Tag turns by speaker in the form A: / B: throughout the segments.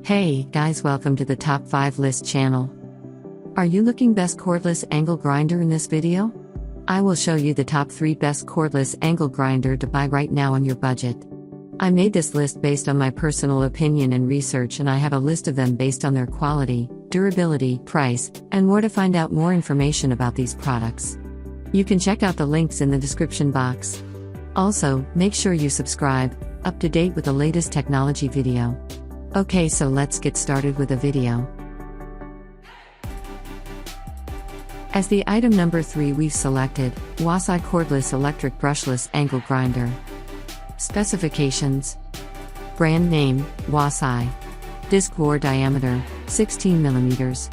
A: Hey guys, welcome to the Top 5 List channel. Are you looking best cordless angle grinder in this video? I will show you the top 3 best cordless angle grinder to buy right now on your budget. I made this list based on my personal opinion and research, and I have a list of them based on their quality, durability, price, and more to find out more information about these products. You can check out the links in the description box. Also, make sure you subscribe, up to date with the latest technology video. Okay, so let's get started with the video. As the item number 3, we've selected Wasai Cordless Electric Brushless Angle Grinder. Specifications: brand name, Wasai. Disc bore diameter, 16 mm.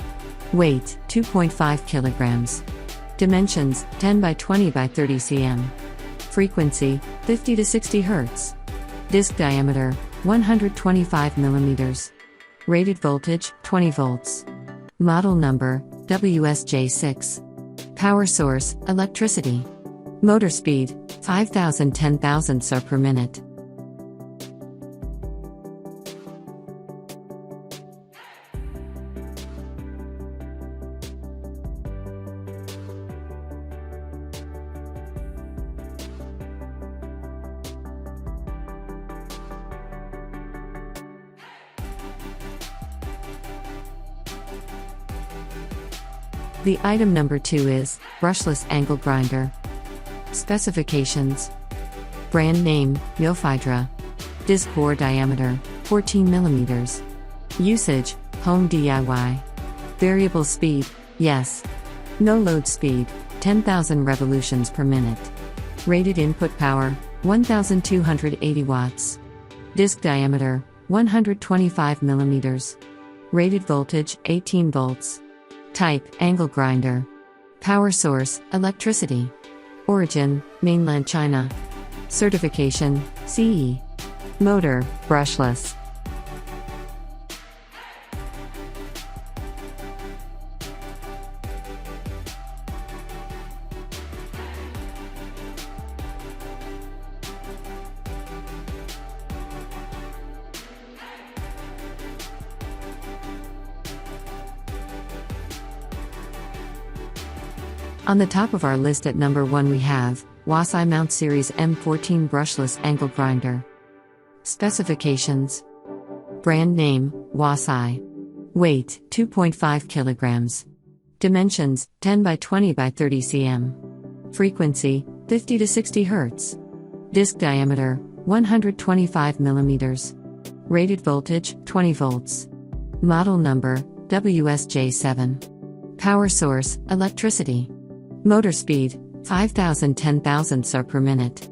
A: Weight, 2.5 kilograms. Dimensions, 10 by 20 by 30 cm. Frequency, 50 to 60 Hz. Disc diameter, 125 mm. Rated voltage, 20 volts. Model number, WSJ6. Power source, electricity. Motor speed, 5,000–10,000 Sa per minute. The item number 2 is Brushless Angle Grinder. Specifications: brand name, Yofidra. Disc bore diameter, 14 mm. Usage, home DIY. Variable speed, yes. No load speed, 10,000 revolutions per minute. Rated input power, 1,280 watts. Disc diameter, 125 mm. Rated voltage, 18 volts. Type, angle grinder. Power source, electricity. Origin, mainland China. Certification, CE. Motor, brushless. On the top of our list at number 1 we have Wasai Mount Series M14 Brushless Angle Grinder. Specifications: brand name, Wasai. Weight, 2.5 kilograms. Dimensions, 10 by 20 by 30 cm. Frequency, 50 to 60 Hz. Disc diameter, 125 mm. Rated voltage, 20 volts. Model number, WSJ7. Power source, electricity. Motor speed, 5,000–10,000 Sa per minute.